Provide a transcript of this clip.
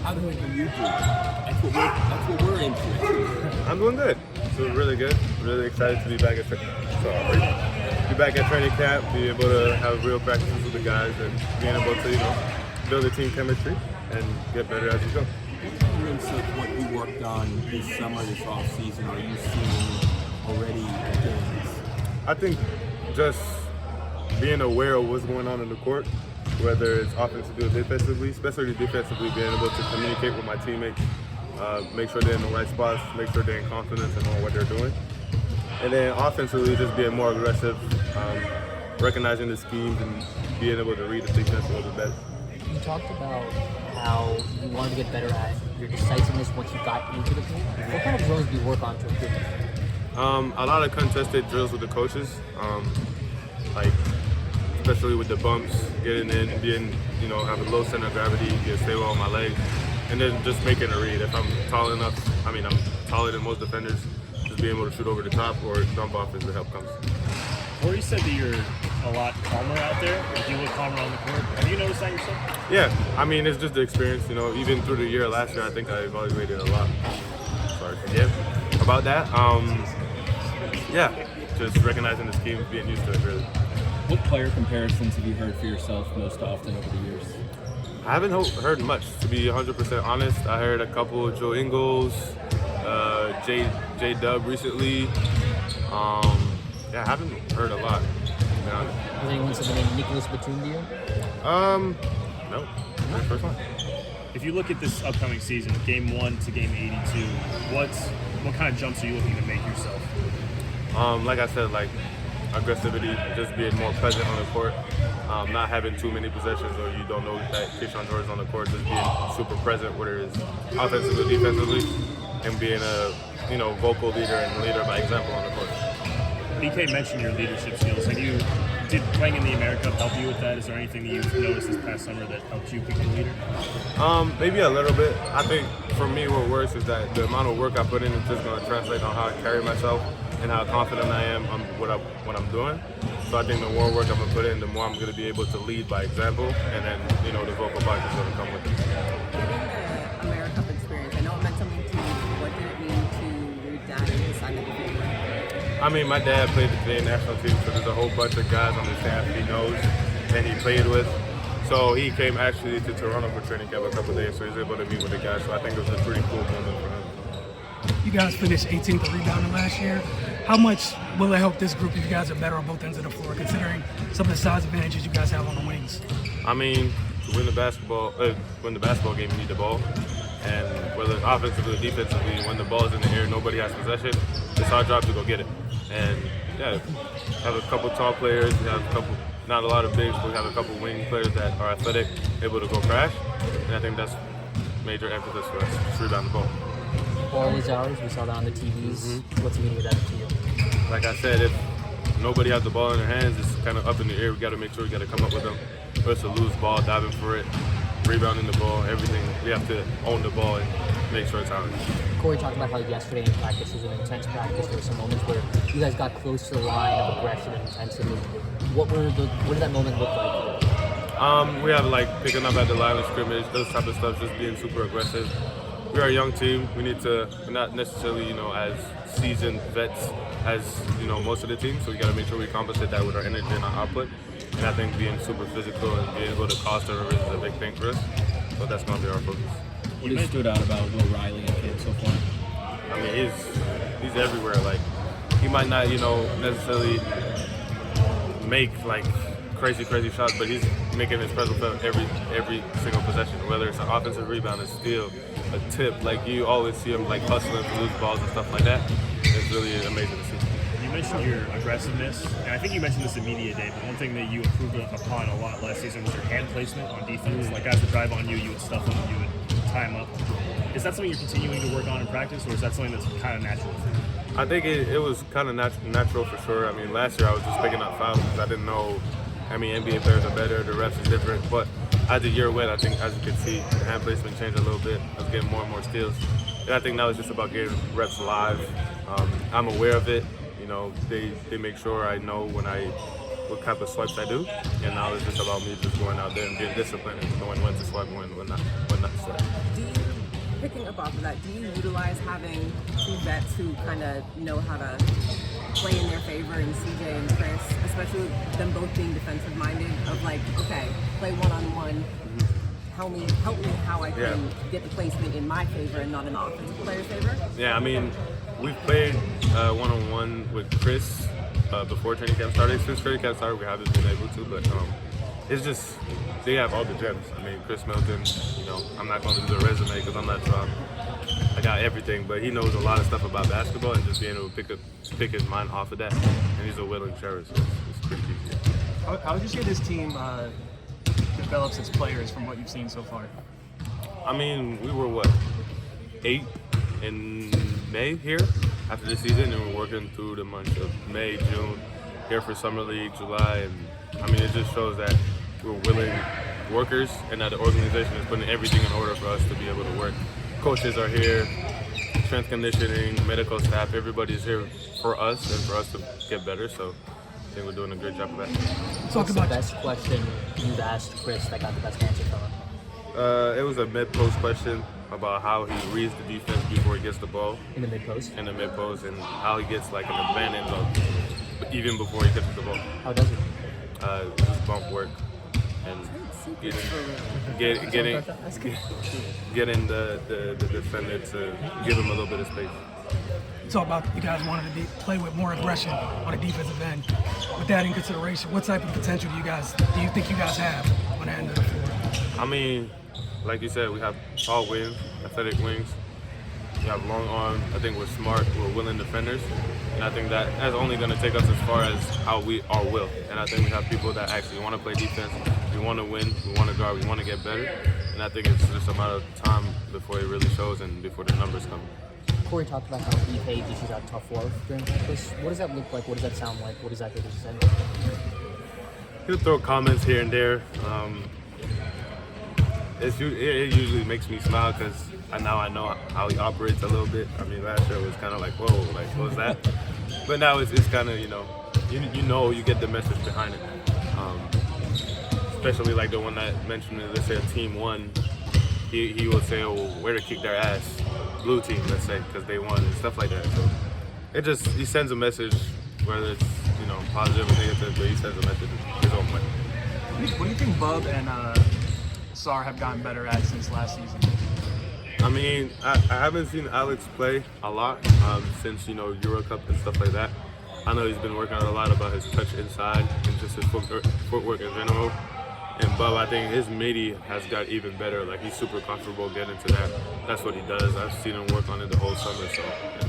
How the heck are you doing? That's what we're interested in. I'm doing good. So really good. Really excited to be back at training camp, be able to have real practices with the guys, and being able to build a team chemistry and get better as we go. Experience of what you worked on this summer, this off season, are you seeing already in games? I think just being aware of what's going on in the court, whether it's offensively or defensively, especially defensively, being able to communicate with my teammates, make sure they're in the right spots, make sure they're in confidence and know what they're doing. And then offensively, just being more aggressive, recognizing the schemes and being able to read the defense a little bit better. You talked about how you wanted to get better at your decisiveness once you got into the game. What kind of drills do you work on to improve that? A lot of contested drills with the coaches, like especially with the bumps, getting in, being, have a low center of gravity, get stable on my legs, and then just making a read. If I'm tall enough, I'm taller than most defenders, just being able to shoot over the top or dump off as the help comes. Corey said that you're a lot calmer out there. You look calmer on the court. Have you noticed that yourself? Yeah, it's just the experience. Even through the year last year, I think I evaluated a lot. Sorry. Yeah, about that. Just recognizing the scheme, being used to it, really. What player comparisons have you heard for yourself most often over the years? I haven't heard much, to be 100% honest. I heard a couple of Joe Ingles, J Dub recently. I haven't heard a lot, to be honest. Has anyone said the name Nicholas Batum to you? No. First one. If you look at this upcoming season, game 1 to game 82, what kind of jumps are you looking to make yourself? Like I said, aggressivity, just being more present on the court, not having too many possessions or you don't know that Kyshawn George is on the court, just being super present, whether it's offensively, defensively, and being a vocal leader and leader by example on the court. BK mentioned your leadership skills. Did playing in the America Cup help you with that? Is there anything that you've noticed this past summer that helped you become a leader? Maybe a little bit. I think for me what works is that the amount of work I put in is just going to translate on how I carry myself and how confident I am on what I'm doing. So I think the more work I'm going to put in, the more I'm going to be able to lead by example, and then, the vocal box is going to come with it. Given the America Cup experience, I know it meant something to you. What did it mean to your dad and decide to be my dad played the Canadian national team, so there's a whole bunch of guys on the staff he knows and he played with. So he came actually to Toronto for training camp a couple of days, so he was able to meet with the guys. So I think it was a pretty cool moment for him. You guys finished 18th in rebounding last year. How much will it help this group if you guys are better on both ends of the floor, considering some of the size advantages you guys have on the wings? To win the basketball game, you need the ball. And whether it's offensively or defensively, when the ball is in the air, nobody has possession, it's our job to go get it. And have a couple tall players, we have not a lot of bigs, but we have a couple wing players that are athletic, able to go crash. And I think that's major emphasis for us, just rebound the ball. Ball is ours, we saw that on the TVs. What's the meaning of that to you? Like I said, if nobody has the ball in their hands, it's kind of up in the air. We got to make sure we got to come up with them. First, a loose ball, diving for it, rebounding the ball, everything. We have to own the ball and make sure it's ours. Corey talked about how yesterday in practice was an intense practice. There were some moments where you guys got close to the line of aggression and intensity. What did that moment look like? We have picking up at the line of scrimmage, those type of stuff, just being super aggressive. We are a young team. We're not necessarily, as seasoned vets as, most of the team. So we got to make sure we compensate that with our energy and our output. And I think being super physical and being able to cross the rivers is a big thing for us. So that's going to be our focus. What has stood out about Will Riley and Kid so far? He's everywhere. He might not, necessarily make crazy shots, but he's making his presence felt every single possession. Whether it's an offensive rebound, a steal, a tip, you always see him hustling for loose balls and stuff like that. It's really amazing to see. You mentioned your aggressiveness, and I think you mentioned this in media day, but one thing that you improved upon a lot last season was your hand placement on defense. Guys would drive on you, you would stuff them, you would tie them up. Is that something you're continuing to work on in practice, or is that something that's kind of natural for you? I think it was kind of natural for sure. Last year I was just picking up fouls because I didn't know. NBA players are better, the refs is different, but as the year went, I think, as you can see, the hand placement changed a little bit. I was getting more and more skills. And I think now it's just about getting reps live. I'm aware of it. They make sure I know what type of swipes I do. And now it's just about me just going out there and being disciplined and knowing when to swipe and when not to swipe. Do you off of that, do you utilize having two vets who kind of know how to play in their favor in CJ and Chris, especially with them both being defensive minded, of like, okay, play one-on-one, help me how I can get the placement in my favor and not an offensive player's favor? Yeah, I mean, we've played one-on-one with Chris before training camp started. Since training camp started, we haven't been able to, but it's just, they have all the gems. I mean, Chris Milton, I'm not going to do the resume because I'm not trying. I got everything, but he knows a lot of stuff about basketball, and just being able to pick his mind off of that, and he's a willing sharer, so it's pretty easy. How would you say this team develops its players from what you've seen so far? I mean, we were 8 in May here after the season, and we're working through the months of May, June, here for Summer League, July, and I mean, it just shows that we're willing workers and that the organization is putting everything in order for us to be able to work. Coaches are here, strength conditioning, medical staff, everybody's here for us and for us to get better, so I think we're doing a great job of that. What's the best question you've asked Chris that got the best answer from him? It was a mid-post question about how he reads the defense before he gets the ball. In the mid-post? In the mid-post, and how he gets like an advantage even before he catches the ball. How does he? Just bump work and getting the defender to give him a little bit of space. You talk about you guys wanted to play with more aggression on the defensive end. With that in consideration, what type of potential do you think you guys have on the end of the floor? I mean, like you said, we have tall wings, athletic wings. We have long arms. I think we're smart. We're willing defenders. And I think that's only going to take us as far as how we are will. And I think we have people that actually want to play defense. We want to win. We want to guard. We want to get better. And I think it's just a matter of time before it really shows and before the numbers come. Corey talked about how he dishes out tough love during practice. What does that look like? What does that sound like? What exactly does he say? He'll throw comments here and there. It usually makes me smile because now I know how he operates a little bit. I mean, last year it was kind of like, whoa, like, what was that? But now it's kind of, you get the message behind it. Especially like the one that mentioned, let's say a team won, he will say, oh, where to kick their ass, blue team, let's say, because they won and stuff like that. So he sends a message, whether it's, positive or negative, but he sends a message his own way. What do you think Bub and Sar have gotten better at since last season? I mean, I haven't seen Alex play a lot since, Euro Cup and stuff like that. I know he's been working on a lot about his touch inside and just his footwork in general. And Bub, I think his midi has got even better. Like, he's super comfortable getting to that. That's what he does. I've seen him work on it the whole summer, so yeah.